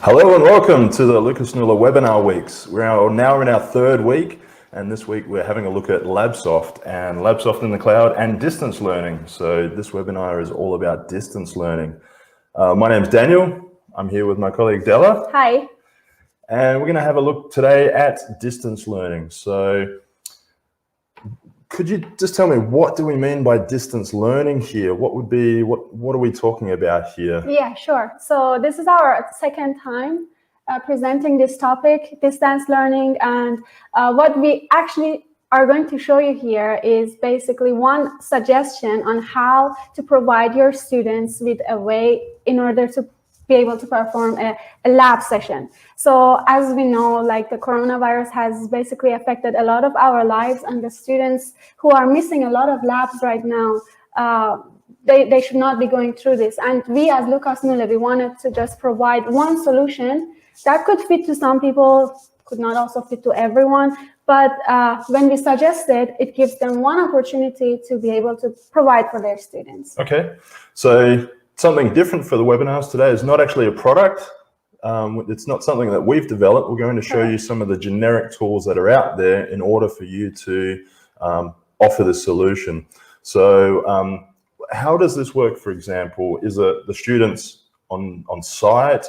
Hello and welcome to the Lucas Nülle webinar weeks. We're now in our third week, and this week we're having a look at LabSoft and LabSoft in the cloud and distance learning. So this webinar is all about distance learning. My name's Daniel. I'm here with my colleague Della. Hi. And we're going to have a look today at distance learning. So could you just tell me, what do we mean by distance learning here? What are we talking about here? Yeah, sure. So this is our second time presenting this topic, distance learning, and what we actually are going to show you here is basically one suggestion on how to provide your students with a way in order to be able to perform a lab session. So as we know, like the coronavirus has basically affected a lot of our lives, and the students who are missing a lot of labs right now, they should not be going through this. And we as Lucas Nülle, we wanted to just provide one solution that could fit to some people, could not also fit to everyone. But when we suggest it, it gives them one opportunity to be able to provide for their students. Okay, so something different for the webinars today is not actually a product. It's not something that we've developed. We're going to show you some of the generic tools that are out there in order for you to offer the solution. So how does this work, for example? Is it the students on site?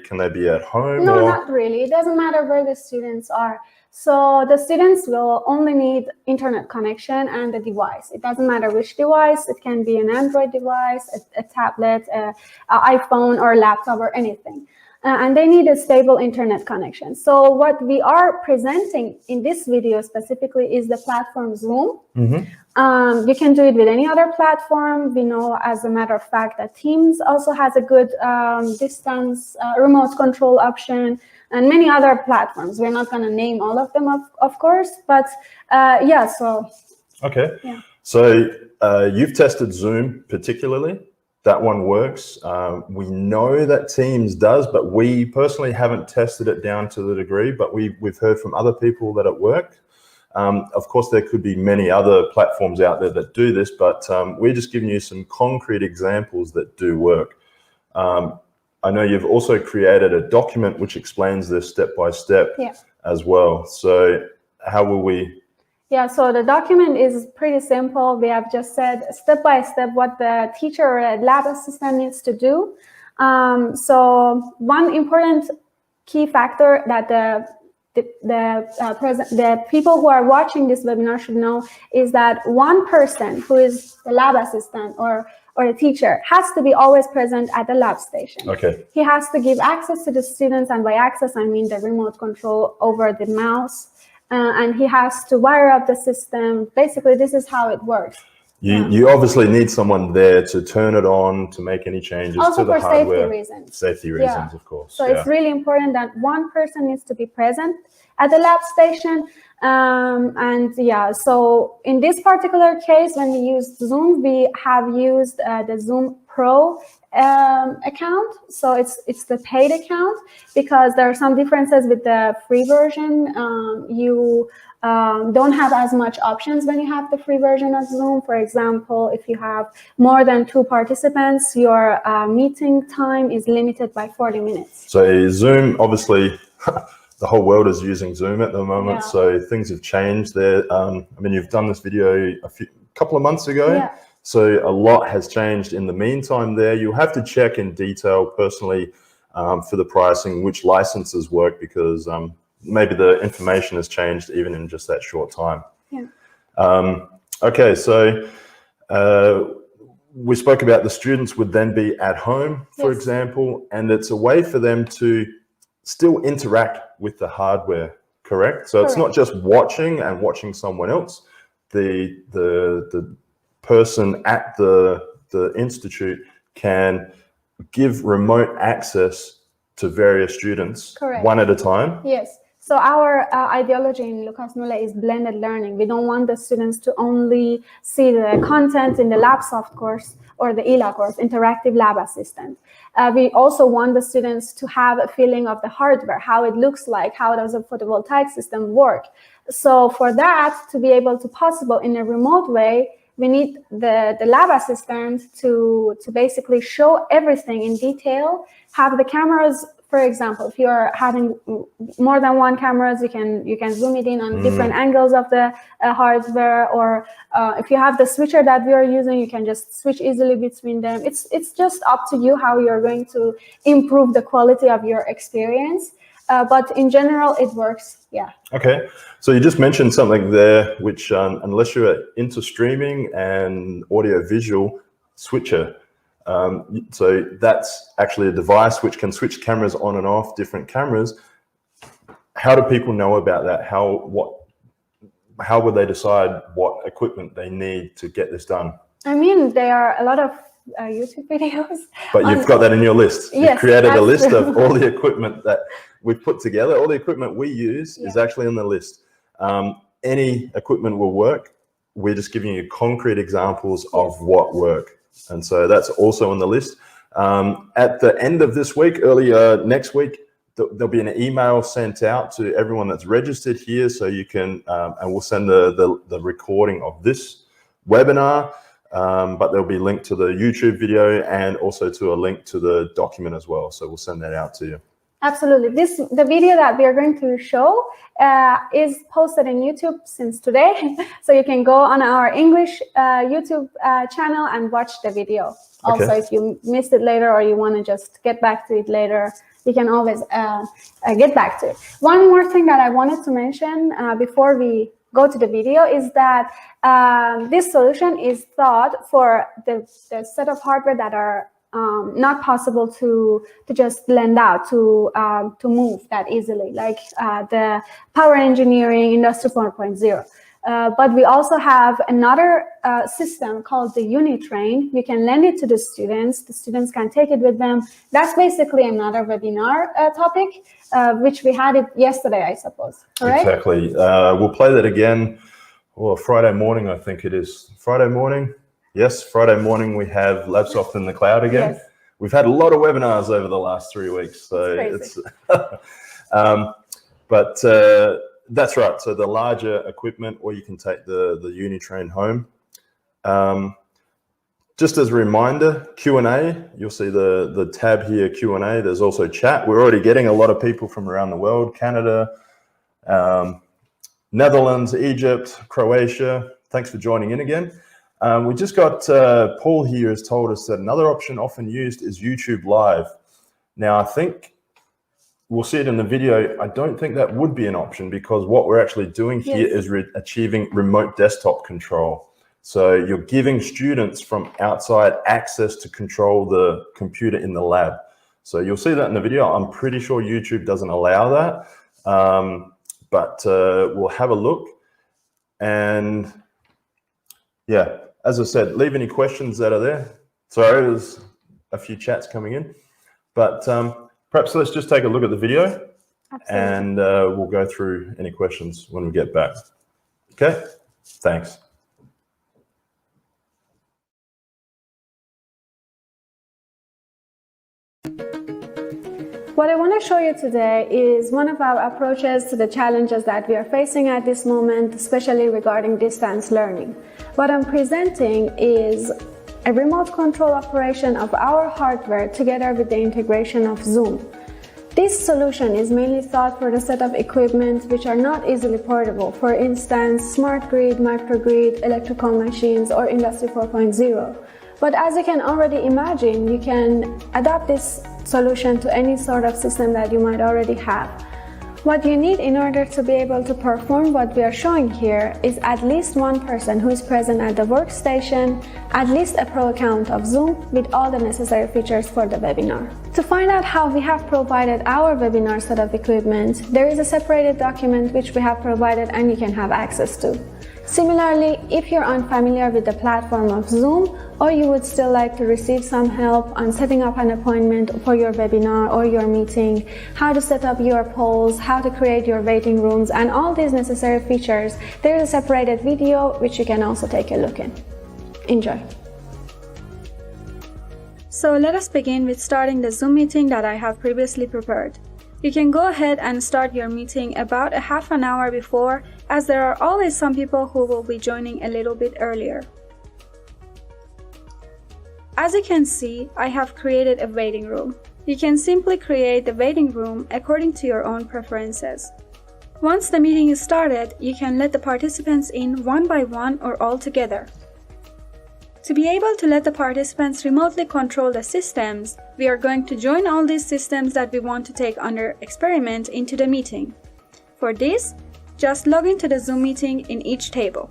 Can they be at home? No, not really. It doesn't matter where the students are. So the students will only need internet connection and a device. It doesn't matter which device. It can be an Android device, a tablet, an iPhone or a laptop or anything. And they need a stable internet connection. So what we are presenting in this video specifically is the platform Zoom. Mm-hmm. You can do it with any other platform. We know, as a matter of fact, that Teams also has a good distance remote control option, and many other platforms. We're not going to name all of them, of course, but yeah, so. Okay, yeah. So you've tested Zoom particularly. That one works. We know that Teams does, but we personally haven't tested it down to the degree, but we've heard from other people that it worked. Of course, there could be many other platforms out there that do this, but we're just giving you some concrete examples that do work. I know you've also created a document which explains this step by step as well. So how will we? Yeah, so the document is pretty simple. We have just said step by step what the teacher or a lab assistant needs to do. So one important key factor that the people who are watching this webinar should know is that one person who is the lab assistant or a teacher has to be always present at the lab station. Okay. He has to give access to the students, and by access I mean the remote control over the mouse, and he has to wire up the system. Basically, this is how it works. You obviously need someone there to turn it on, to make any changes also to the hardware. Also for safety reasons. Safety reasons, of course. So it's really important that one person needs to be present at the lab station. And yeah, so in this particular case, when we use Zoom, we have used the Zoom Pro account. So it's the paid account, because there are some differences with the free version. You don't have as much options when you have the free version of Zoom. For example, if you have more than 2 participants, your meeting time is limited by 40 minutes. So Zoom, obviously, the whole world is using Zoom at the moment, so things have changed there. I mean, you've done this video a couple of months ago, so a lot has changed in the meantime there. You'll have to check in detail personally for the pricing, which licenses work, because maybe the information has changed even in just that short time. Okay, so we spoke about the students would then be at home, for example, and it's a way for them to still interact with the hardware, correct? So it's not just watching someone else. The person at the institute can give remote access to various students, one at a time. Yes. So our ideology in Lucas Nülle is blended learning. We don't want the students to only see the content in the LabSoft course or the ELA course, Interactive Lab Assistant. We also want the students to have a feeling of the hardware, how it looks like, how does a photovoltaic system work. So for that to be able to possible in a remote way, we need the lab assistant to basically show everything in detail, have the cameras For example, if you're having more than one cameras, you can zoom it in on different angles of the hardware, or if you have the switcher that we are using, you can just switch easily between them. It's just up to you how you're going to improve the quality of your experience. But in general, it works. Yeah. Okay. So you just mentioned something there, which unless you're into streaming and audio visual, switcher. So that's actually a device which can switch cameras on and off, different cameras. How do people know about that? How would they decide what equipment they need to get this done? I mean, there are a lot of YouTube videos. But you've got that in your list. Yes, you've created a list of all the equipment that we've put together. All the equipment we use is actually on the list. Any equipment will work. We're just giving you concrete examples of what work. And so that's also on the list. At the end of this week, earlier next week, there'll be an email sent out to everyone that's registered here, so you can, and we'll send the recording of this webinar, but there'll be a link to the YouTube video and also to a link to the document as well. So we'll send that out to you. Absolutely. The video that we are going to show is posted in YouTube since today. So you can go on our English YouTube channel and watch the video. Okay. Also, if you missed it later or you want to just get back to it later, you can always get back to it. One more thing that I wanted to mention before we go to the video is that this solution is thought for the set of hardware that are not possible to just lend out, to move that easily, like the power engineering, Industry 4.0. But we also have another system called the Unitrain. You can lend it to the students. The students can take it with them. That's basically another webinar topic, which we had it yesterday, I suppose. Correct? Exactly. We'll play that again. Well, Friday morning, I think it is. Friday morning. Yes, Friday morning we have LabSoft in the cloud again. Yes. We've had a lot of webinars over the last 3 weeks, so it's but that's right. So the larger equipment, or you can take the Unitrain home. Just as a reminder, Q&A, you'll see the tab here, Q&A. There's also chat. We're already getting a lot of people from around the world, Canada, Netherlands, Egypt, Croatia. Thanks for joining in again. We just got Paul here has told us that another option often used is YouTube Live. Now, I think we'll see it in the video. I don't think that would be an option, because what we're actually doing here is achieving remote desktop control. So you're giving students from outside access to control the computer in the lab. So you'll see that in the video. I'm pretty sure YouTube doesn't allow that, but we'll have a look. And yeah, as I said, leave any questions that are there. Sorry, there's a few chats coming in, but perhaps let's just take a look at the video. Absolutely. And we'll go through any questions when we get back. Okay, thanks. What I want to show you today is one of our approaches to the challenges that we are facing at this moment, especially regarding distance learning. What I'm presenting is a remote control operation of our hardware together with the integration of Zoom. This solution is mainly thought for the set of equipment which are not easily portable, for instance, smart grid, microgrid, electrical machines, or Industry 4.0. But as you can already imagine, you can adapt this solution to any sort of system that you might already have. What you need in order to be able to perform what we are showing here is at least one person who is present at the workstation, at least a pro account of Zoom with all the necessary features for the webinar. To find out how we have provided our webinar set of equipment, there is a separated document which we have provided and you can have access to. Similarly, if you're unfamiliar with the platform of Zoom, or you would still like to receive some help on setting up an appointment for your webinar or your meeting, how to set up your polls, how to create your waiting rooms, and all these necessary features, there is a separated video which you can also take a look in. Enjoy. So let us begin with starting the Zoom meeting that I have previously prepared. You can go ahead and start your meeting about a half an hour before, as there are always some people who will be joining a little bit earlier. As you can see, I have created a waiting room. You can simply create the waiting room according to your own preferences. Once the meeting is started, you can let the participants in one by one or all together. To be able to let the participants remotely control the systems, we are going to join all these systems that we want to take under experiment into the meeting. For this, just log into the Zoom meeting in each table.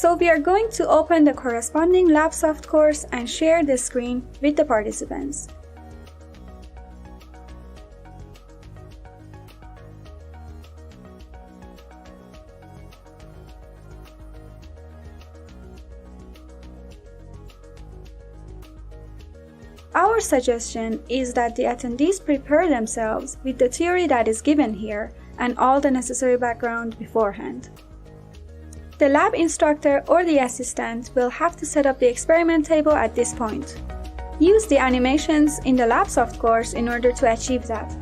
So we are going to open the corresponding LabSoft course and share the screen with the participants. Our suggestion is that the attendees prepare themselves with the theory that is given here and all the necessary background beforehand. The lab instructor or the assistant will have to set up the experiment table at this point. Use the animations in the LabSoft course in order to achieve that.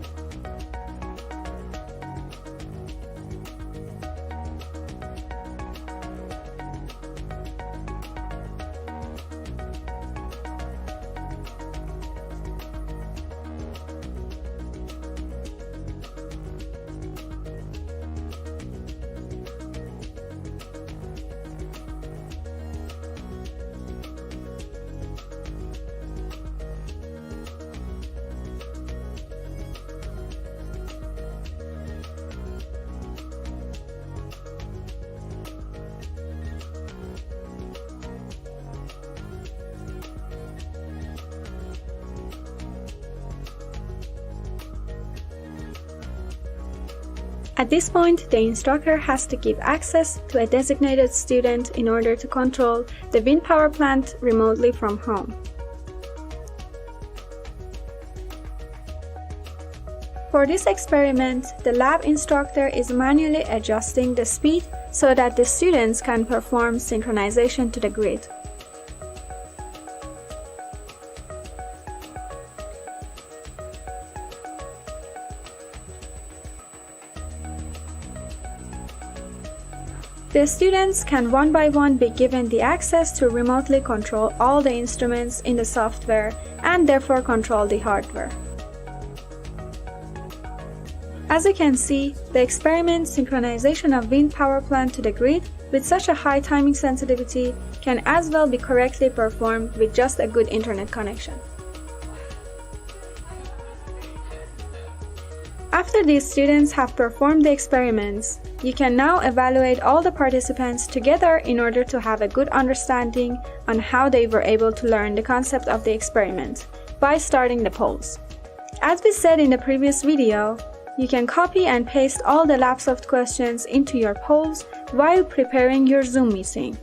At this point, the instructor has to give access to a designated student in order to control the wind power plant remotely from home. For this experiment, the lab instructor is manually adjusting the speed so that the students can perform synchronization to the grid. The students can one by one be given the access to remotely control all the instruments in the software and therefore control the hardware. As you can see, the experiment synchronization of wind power plant to the grid with such a high timing sensitivity can as well be correctly performed with just a good internet connection. After these students have performed the experiments, you can now evaluate all the participants together in order to have a good understanding on how they were able to learn the concept of the experiment by starting the polls. As we said in the previous video, you can copy and paste all the LabSoft questions into your polls while preparing your Zoom meeting.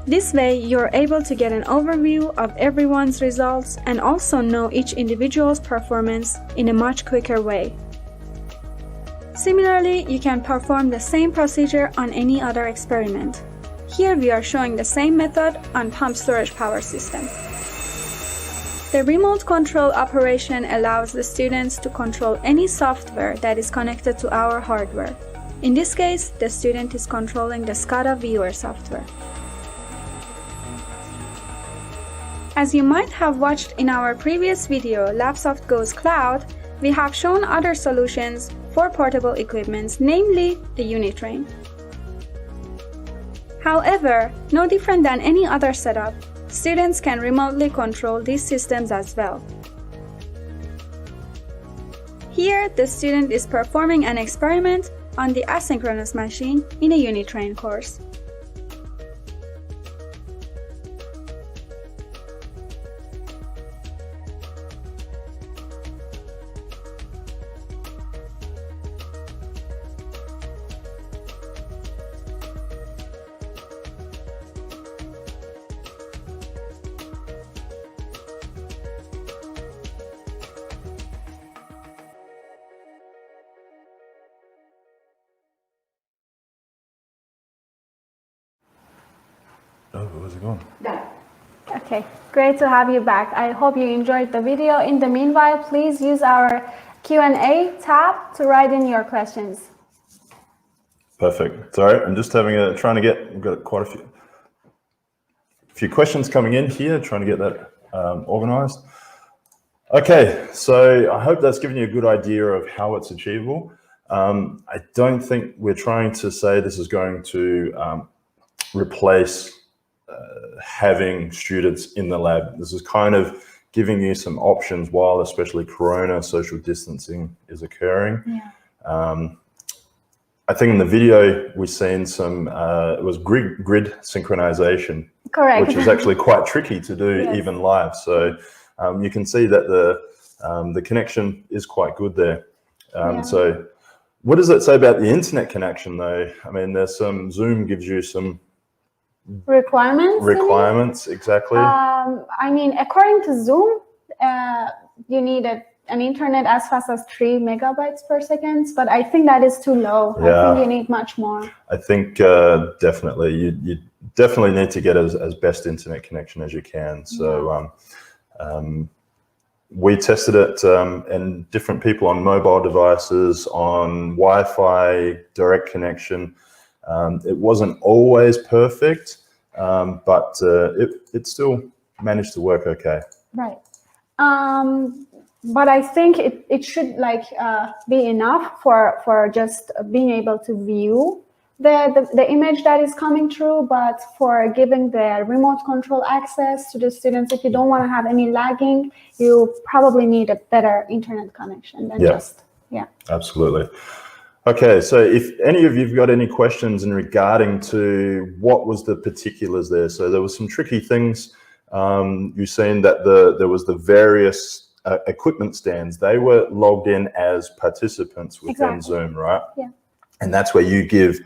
This way, you're able to get an overview of everyone's results and also know each individual's performance in a much quicker way. Similarly, you can perform the same procedure on any other experiment. Here we are showing the same method on pump storage power system. The remote control operation allows the students to control any software that is connected to our hardware. In this case, the student is controlling the SCADA viewer software. As you might have watched in our previous video, LabSoft Goes Cloud, we have shown other solutions for portable equipments, namely the Unitrain. However, no different than any other setup, students can remotely control these systems as well. Here, the student is performing an experiment on the asynchronous machine in a Unitrain course. Oh, where's it gone? Done. Okay, great to have you back. I hope you enjoyed the video. In the meanwhile, please use our Q&A tab to write in your questions. Perfect. Sorry, I'm just trying to get, we've got quite a few questions coming in here, trying to get that organized. Okay, so I hope that's given you a good idea of how it's achievable. I don't think we're trying to say this is going to replace having students in the lab. This is kind of giving you some options while especially Corona social distancing is occurring. Yeah. I think in the video we've seen some, it was grid synchronization. Correct. Which is actually quite tricky to do Yes. even live. So you can see that the connection is quite good there. Yeah. So what does it say about the internet connection though? I mean, there's some, Zoom gives you some requirements. Exactly. I mean, according to Zoom, you need an internet as fast as 3 megabytes per second, but I think that is too low. Yeah. I think you need much more. I think definitely you definitely need to get as best internet connection as you can. So we tested it and different people on mobile devices, on Wi-Fi, direct connection. It wasn't always perfect, but it still managed to work okay. Right. But I think it should be enough for just being able to view the image that is coming through, but for giving the remote control access to the students, if you don't want to have any lagging, you probably need a better internet connection than Absolutely. Okay, so if any of you've got any questions in regarding to what was the particulars there, so there was some tricky things. You've seen that there was the various equipment stands. They were logged in as participants within Zoom, right? Yeah. And that's where you give,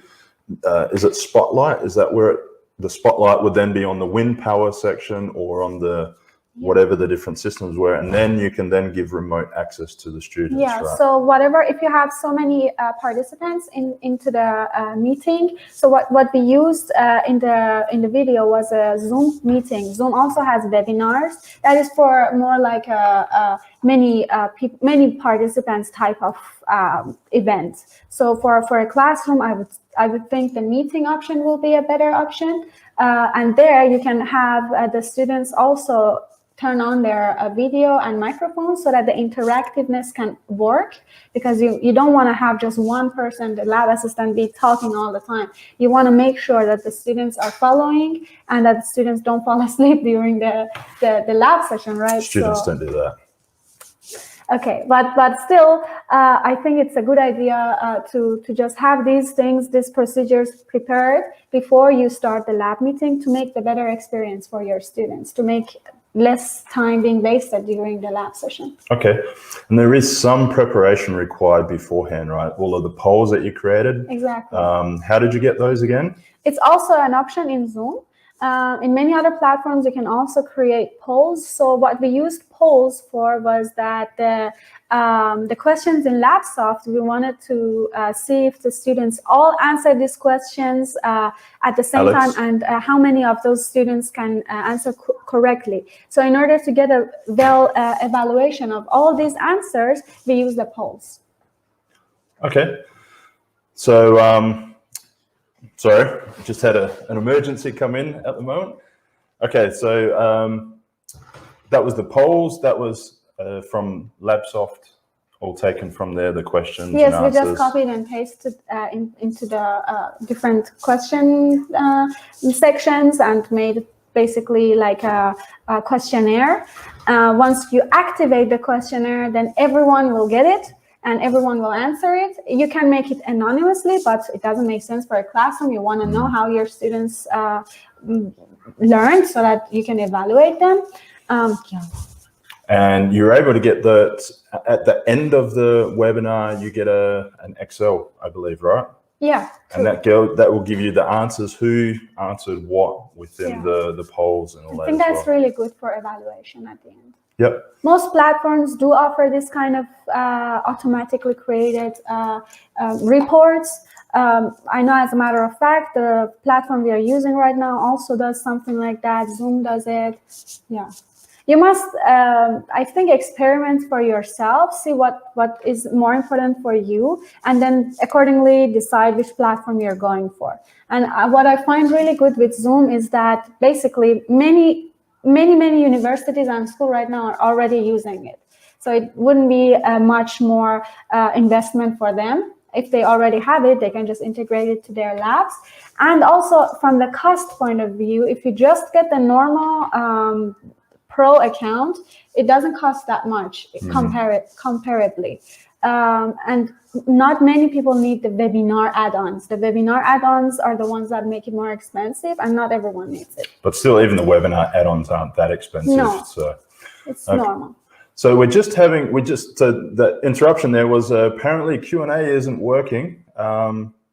is it Spotlight? Is that where the Spotlight would then be on the wind power section or on the whatever the different systems were, and then you can then give remote access to the students, right? So whatever, if you have so many participants into the meeting, so what we used in the video was a Zoom meeting. Zoom also has webinars. That is for more like many participants type of event. So for a classroom, I would think the meeting option will be a better option, and there you can have the students also turn on their video and microphone so that the interactiveness can work, because you don't want to have just one person, the lab assistant, be talking all the time. You want to make sure that the students are following and that the students don't fall asleep during the lab session, right? Students don't do that. Okay, but still, I think it's a good idea to just have these procedures prepared before you start the lab meeting to make the better experience for your students, to make less time being wasted during the lab session. Okay, and there is some preparation required beforehand, right? All of the polls that you created. Exactly. How did you get those again? It's also an option in Zoom. In many other platforms, you can also create polls. So what we used polls for was that the questions in LabSoft, we wanted to see if the students all answer these questions at the same time, and how many of those students can answer correctly. So in order to get a evaluation of all these answers, we use the polls. Okay. So, sorry, just had an emergency come in at the moment. Okay, so that was the polls. That was from LabSoft, all taken from there, the questions and answers. Yes, we just copied and pasted into the different question sections and made basically like a questionnaire. Once you activate the questionnaire, then everyone will get it and everyone will answer it. You can make it anonymously, but it doesn't make sense for a classroom. You want to know how your students learn so that you can evaluate them. And you're able to get at the end of the webinar, you get an Excel, I believe, right? Yeah. True. And that will give you the answers, who answered what within the polls and all that. I think that's really good for evaluation at the end. Yep. Most platforms do offer this kind of automatically created reports, I know, as a matter of fact, the platform we are using right now also does something like that. Zoom does it. Yeah. You must, I think, experiment for yourself, see what is more important for you, and then accordingly decide which platform you're going for. And what I find really good with Zoom is that basically many universities and schools right now are already using it. So it wouldn't be much more investment for them. If they already have it, they can just integrate it to their labs. And also from the cost point of view, if you just get the normal Pro account, it doesn't cost that much comparably. And not many people need the webinar add-ons. The webinar add-ons are the ones that make it more expensive, and not everyone needs it. But still, even the webinar add-ons aren't that expensive. No, so it's normal. So the interruption there was apparently Q&A isn't working.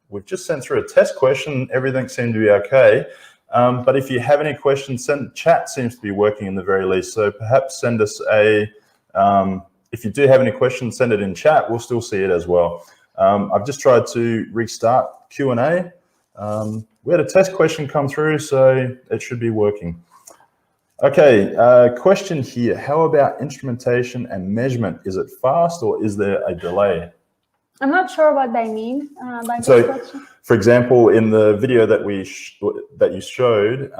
We've just sent through a test question. Everything seemed to be okay. But if you have any questions, chat seems to be working in the very least. So perhaps send us if you do have any questions, send it in chat. We'll still see it as well. I've just tried to restart Q&A. We had a test question come through, so it should be working. Okay, question here. How about instrumentation and measurement? Is it fast or is there a delay? I'm not sure what they mean by this question. For example, in the video that you showed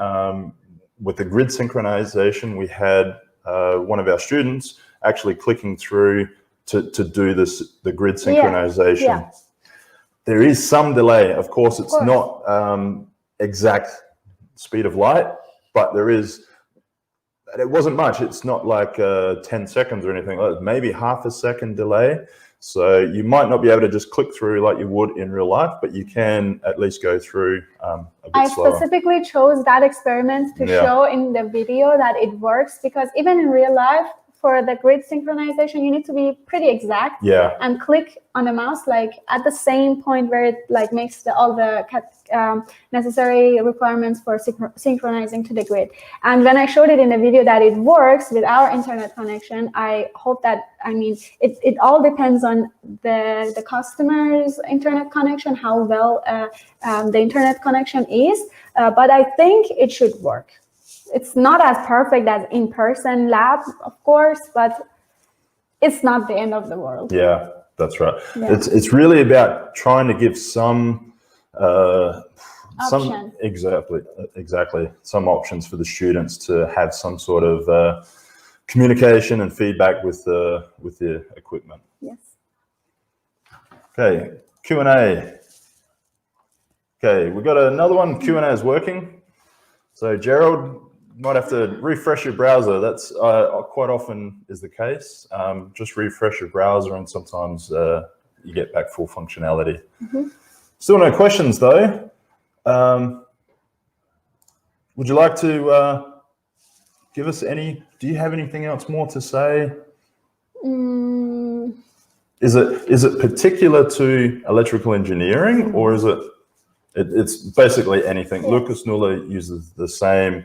with the grid synchronization, we had one of our students actually clicking through to do the grid synchronization. Yeah. There is some delay. Of course, it's not exact speed of light, but there is. It wasn't much. It's not like 10 seconds or anything like that. Maybe half a second delay. So you might not be able to just click through like you would in real life, but you can at least go through a bit slower. I specifically chose that experiment to show in the video that it works, because even in real life, for the grid synchronization, you need to be pretty exact and click on the mouse like at the same point where it like makes all the necessary requirements for synchronizing to the grid. And when I showed it in the video that it works with our internet connection, I hope that, I mean, it all depends on the customer's internet connection, how well the internet connection is, but I think it should work. It's not as perfect as in-person lab, of course, but it's not the end of the world. Yeah, that's right. Yeah. It's really about trying to give some exactly some options for the students to have some sort of communication and feedback with the equipment. Yes. Okay, Q&A. Okay, we've got another one. Q&A is working. So Gerald, might have to refresh your browser. That's quite often is the case. Just refresh your browser and sometimes you get back full functionality. Still no questions though. Would you like to give us any, do you have anything else more to say? Is it particular to electrical engineering, or is it? It's basically anything. Yeah. Lucas Nülle uses the same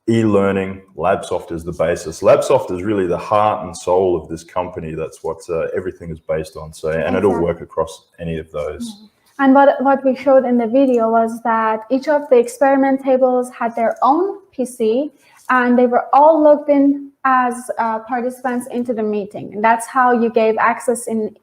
e-learning. LabSoft is the basis. LabSoft is really the heart and soul of this company. That's what everything is based on. So, and it'll work across any of those. And what we showed in the video was that each of the experiment tables had their own PC, and they were all logged in as participants into the meeting. And that's how you gave access in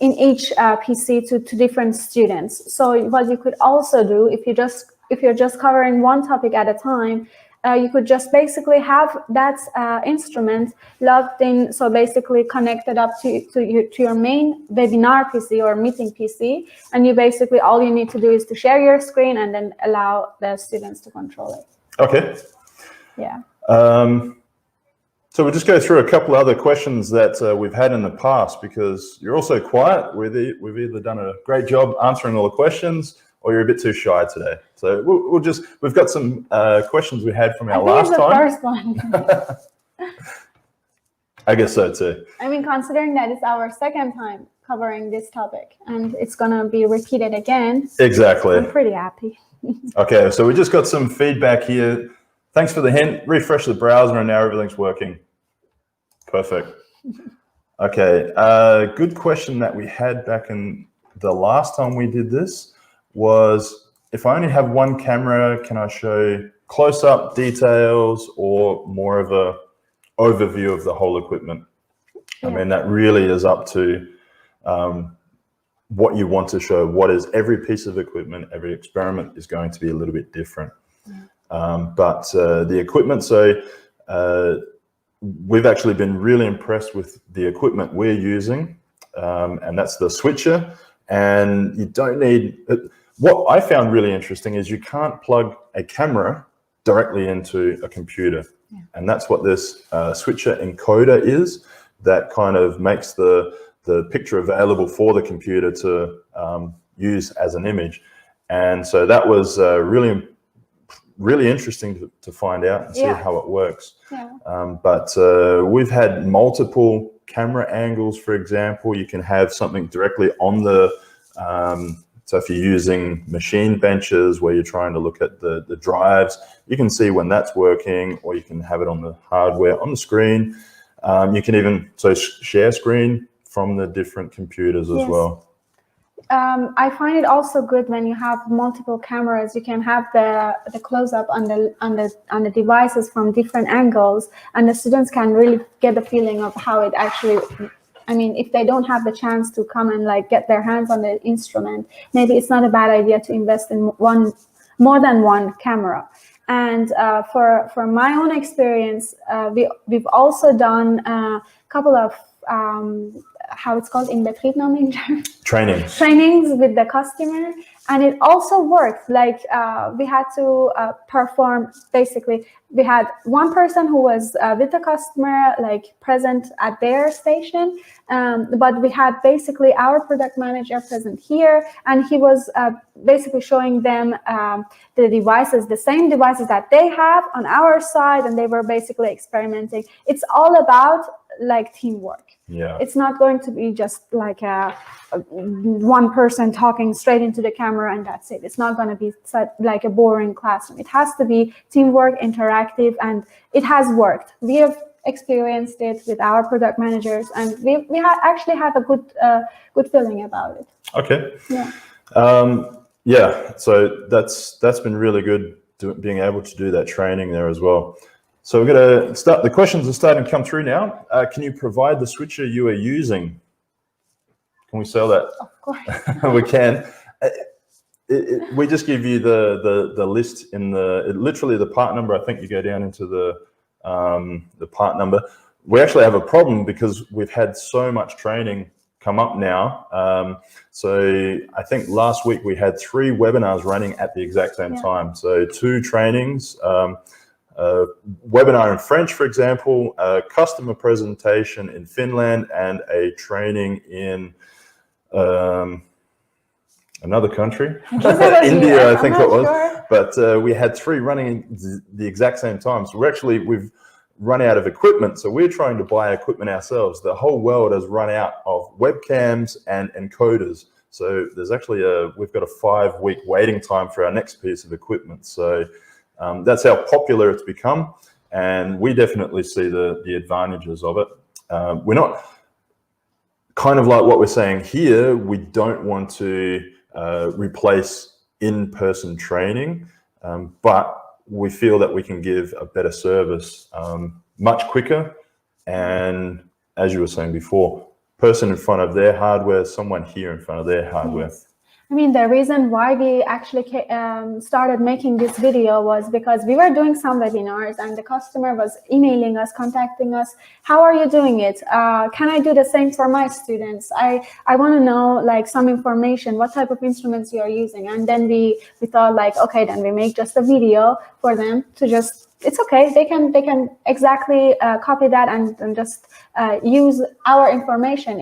each PC to different students. So what you could also do, if you're just covering one topic at a time, you could just basically have that instrument logged in, so basically connected up to your main webinar PC or meeting PC, and you basically, all you need to do is to share your screen and then allow the students to control it. Okay. Yeah. So we'll just go through a couple other questions that we've had in the past, because you're also quiet. We've either done a great job answering all the questions, or you're a bit too shy today. So we've got some questions we had from our last time. I think it's the first one. I guess so too. I mean, considering that it's our second time covering this topic and it's gonna be repeated again. Exactly. I'm pretty happy. Okay, so we just got some feedback here. Thanks for the hint. Refresh the browser and now everything's working. Perfect. Okay, good question that we had back in the last time we did this was, if I only have one camera, can I show close-up details or more of a overview of the whole equipment? Yeah. I mean, that really is up to what you want to show. What is every piece of equipment, every experiment is going to be a little bit different. But the equipment, so we've actually been really impressed with the equipment we're using, and that's the switcher. And you don't need, what I found really interesting is you can't plug a camera directly into a computer. Yeah. And that's what this switcher encoder is, that kind of makes the picture available for the computer to use as an image. And so that was really interesting to find out and see how it works. Yeah. But we've had multiple camera angles. For example, you can have something directly on the, so if you're using machine benches where you're trying to look at the drives, you can see when that's working, or you can have it on the hardware on the screen. You can even share screen from the different computers as well. I find it also good when you have multiple cameras. You can have the close-up on the devices from different angles, and the students can really get the feeling of how it actually. I mean, if they don't have the chance to come and like get their hands on the instrument, maybe it's not a bad idea to invest in more than one camera. And for my own experience, we've also done a couple of how it's called, Inbetriebnahme, trainings with the customer, and it also worked. Like we had to perform, basically we had one person who was with the customer, like present at their station, but we had basically our product manager present here, and he was basically showing them the devices, the same devices that they have on our side, and they were basically experimenting. It's all about like teamwork. Yeah, it's not going to be just like one person talking straight into the camera and that's it. It's not going to be like a boring classroom. It has to be teamwork, interactive, and it has worked. We have experienced it with our product managers, and we actually have a good feeling about it. Okay. Yeah. Yeah. So that's been really good, being able to do that training there as well. So we're going to start. The questions are starting to come through now. Can you provide the switcher you are using? Can we sell that? Of course. We can. We just give you the list in literally the part number. I think you go down into the part number. We actually have a problem because we've had so much training come up now. So I think last week we had 3 webinars running at the exact same time. So 2 trainings. Webinar in French, for example, a customer presentation in Finland, and a training in another country, India, I think it was. Sure. But we had 3 running the exact same time. So we've run out of equipment. So we're trying to buy equipment ourselves. The whole world has run out of webcams and encoders. So there's actually we've got a 5-week waiting time for our next piece of equipment. So that's how popular it's become, and we definitely see the advantages of it. We're not, kind of like what we're saying here, we don't want to replace in-person training, but we feel that we can give a better service much quicker, and as you were saying before, person in front of their hardware, someone here in front of their hardware. Yes. I mean, the reason why we actually started making this video was because we were doing some webinars and the customer was emailing us, contacting us. How are you doing it? Can I do the same for my students? I want to know like some information, what type of instruments you are using. And then we thought like, okay, then we make just a video for them to just, it's okay. They can exactly copy that and just use our information.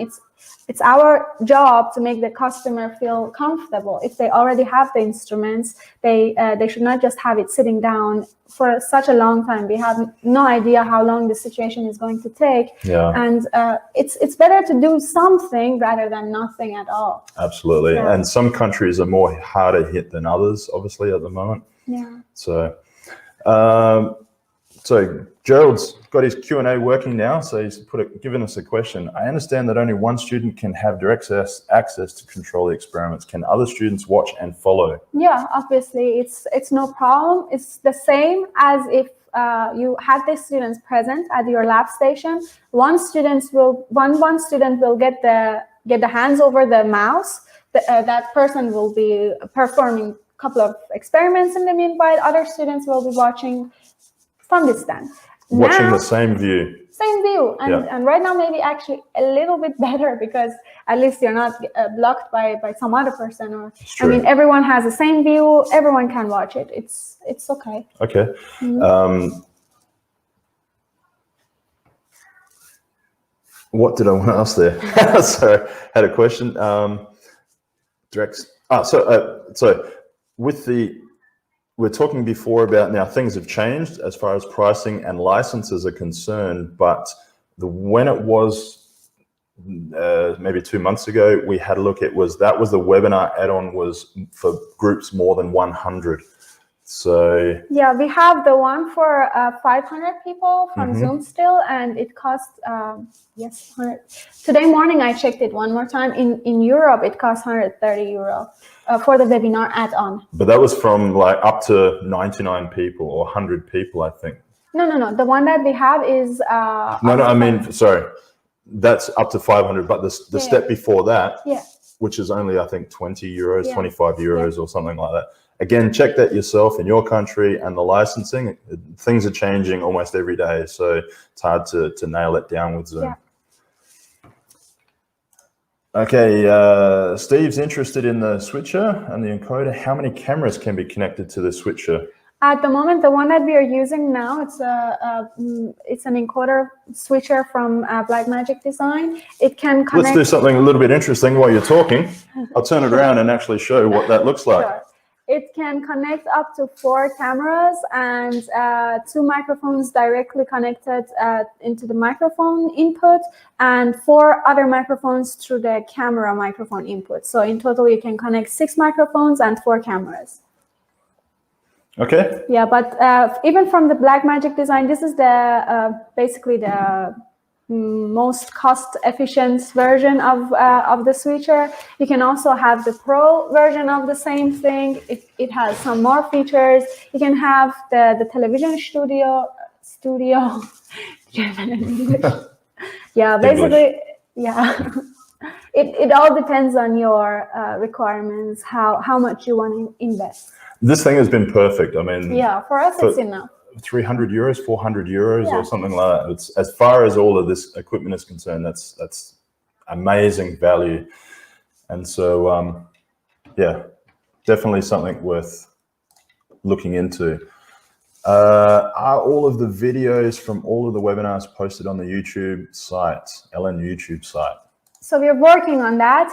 It's our job to make the customer feel comfortable. If they already have the instruments, they should not just have it sitting down for such a long time. We have no idea how long the situation is going to take. Yeah. And it's better to do something rather than nothing at all. Absolutely. Yeah. And some countries are more harder hit than others, obviously, at the moment. Yeah. So So Gerald's got his Q&A working now, so he's given us a question. I understand that only one student can have direct access to control the experiments. Can other students watch and follow? Yeah, obviously, it's no problem. It's the same as if you had the students present at your lab station. One student will get the hands over the mouse. That person will be performing a couple of experiments in the meanwhile. Other students will be watching from the stand. Watching the same view. Same view. And right now maybe actually a little bit better, because at least you're not blocked by some other person. Or I mean, everyone has the same view. Everyone can watch it. It's okay. Okay. What did I want to ask there? So I had a question. So with we're talking before about now things have changed as far as pricing and licenses are concerned, but when it was maybe 2 months ago, we had a look. That was the webinar add-on was for groups more than 100. So yeah, we have the one for 500 people from Zoom still, and it costs yes, 100. Today morning I checked it one more time. In Europe, it costs €130 for the webinar add-on. But that was from like up to 99 people or 100 people, I think. No. The one that we have is I mean, sorry, that's up to 500. But the step before that, which is only I think €20, €25 or something like that. Again, check that yourself in your country, and the licensing, things are changing almost every day. So it's hard to nail it down with Zoom. Yeah. Okay, Steve's interested in the switcher and the encoder. How many cameras can be connected to the switcher? At the moment, the one that we are using now, it's an encoder switcher from Blackmagic Design. It can connect. Let's do something a little bit interesting while you're talking. I'll turn it around and actually show what that looks like. Sure. It can connect up to 4 cameras and 2 microphones directly connected into the microphone input, and 4 other microphones through the camera microphone input. So in total, you can connect 6 microphones and 4 cameras. Okay. Yeah, but even from the Blackmagic Design, this is the basically the most cost-efficient version of the switcher. You can also have the Pro version of the same thing. It has some more features. You can have the television studio, German and English. Yeah, basically, yeah. It all depends on your requirements, how much you want to invest. This thing has been perfect. I mean, yeah, for us it's enough. €300, €400 or something like that. It's, as far as all of this equipment is concerned, that's amazing value. And so, yeah, definitely something worth looking into. Are all of the videos from all of the webinars posted on the YouTube site, LN YouTube site? So we're working on that.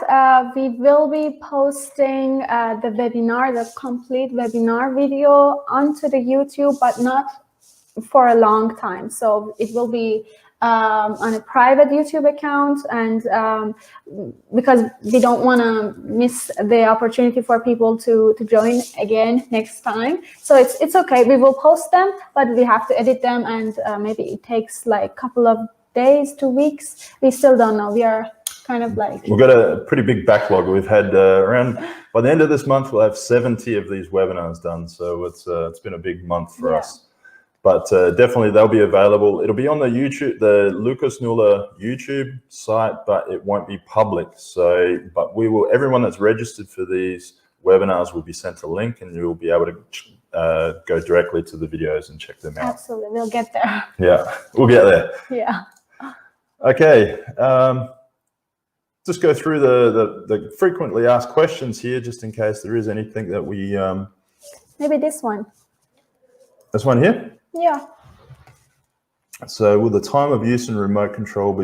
We will be posting the webinar, the complete webinar video onto the YouTube, but not for a long time. So it will be on a private YouTube account, and because we don't want to miss the opportunity for people to join again next time. So it's okay. We will post them, but we have to edit them, and maybe it takes like a couple of days, 2 weeks. We still don't know. We are kind of like, we've got a pretty big backlog. We've had around, by the end of this month, we'll have 70 of these webinars done. So it's been a big month for us. But definitely they'll be available. It'll be on the YouTube, the Lucas Nülle YouTube site, but it won't be public. So, but we will, everyone that's registered for these webinars will be sent a link, and you'll be able to go directly to the videos and check them out. Absolutely, we'll get there. Yeah, we'll get there. Yeah. Okay. Just go through the frequently asked questions here, just in case there is anything that we... Maybe this one. This one here? Yeah. So will the time of use and remote control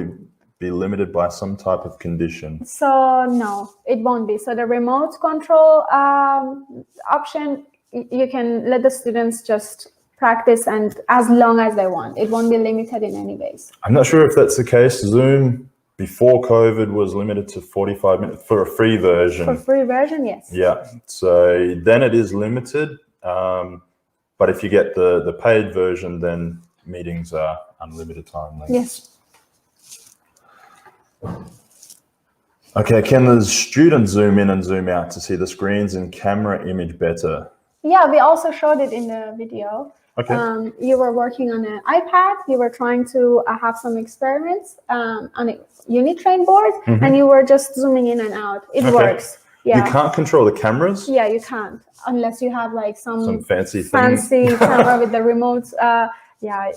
be limited by some type of condition? So no, it won't be. So the remote control option, you can let the students just practice, and as long as they want. It won't be limited in any ways. I'm not sure if that's the case. Zoom before COVID was limited to 45 minutes for a free version. For free version, yes. Yeah, so then it is limited. But if you get the paid version, then meetings are unlimited time length. Yes. Okay, can the student zoom in and zoom out to see the screens and camera image better? Yeah, we also showed it in the video. Okay. You were working on an iPad. You were trying to have some experiments on a unit train board, and you were just zooming in and out. It works. Yeah. You can't control the cameras? Yeah, you can't unless you have like some fancy camera with the remotes. Yeah.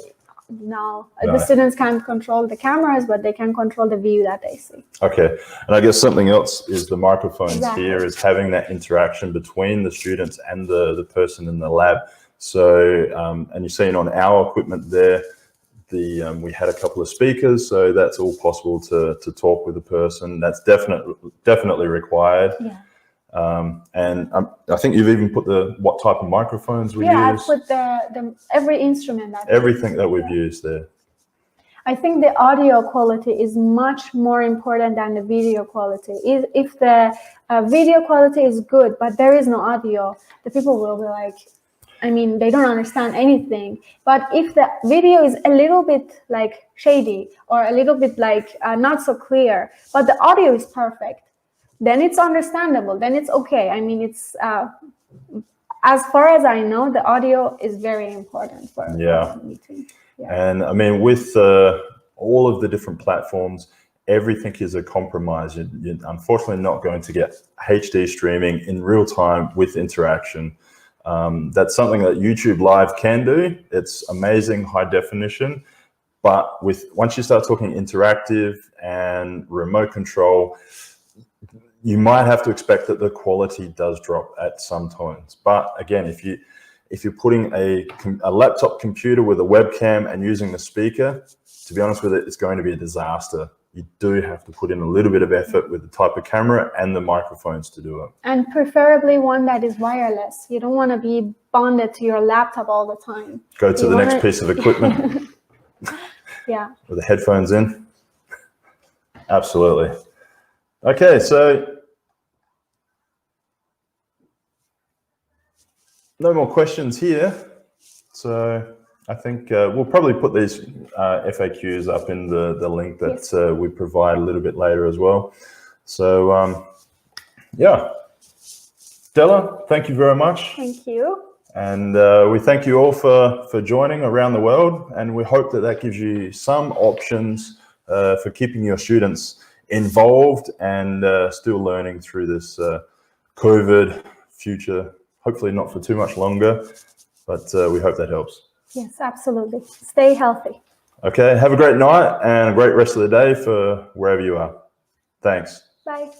No, the students can't control the cameras, but they can control the view that they see. Okay, and I guess something else is the microphones here is having that interaction between the students and the person in the lab. So, and you're seeing on our equipment there, we had a couple of speakers, so that's all possible to talk with the person. That's definitely required. Yeah. And I think you've even put what type of microphones we use. Yeah, I put every instrument. Everything that we've used there. I think the audio quality is much more important than the video quality. If the video quality is good, but there is no audio, the people will be like, I mean, they don't understand anything. But if the video is a little bit like shady or a little bit like not so clear, but the audio is perfect, then it's understandable, then it's okay. I mean, it's as far as I know, the audio is very important for a meeting. Yeah. And I mean, with all of the different platforms, everything is a compromise. You're unfortunately not going to get HD streaming in real time with interaction. That's something that YouTube Live can do. It's amazing high definition, but once you start talking interactive and remote control, you might have to expect that the quality does drop at some times. But again, if you're putting a laptop computer with a webcam and using the speaker, to be honest with it, it's going to be a disaster. You do have to put in a little bit of effort with the type of camera and the microphones to do it. And preferably one that is wireless. You don't want to be bonded to your laptop all the time. Go to the next piece of equipment. Yeah. With the headphones in. Absolutely. Okay, so no more questions here. So I think we'll probably put these FAQs up in the link that we provide a little bit later as well. So yeah, Stella, thank you very much. Thank you. And we thank you all for joining around the world, and we hope that gives you some options for keeping your students involved and still learning through this COVID future, hopefully not for too much longer, but we hope that helps. Yes, absolutely. Stay healthy. Okay, have a great night and a great rest of the day for wherever you are. Thanks. Bye.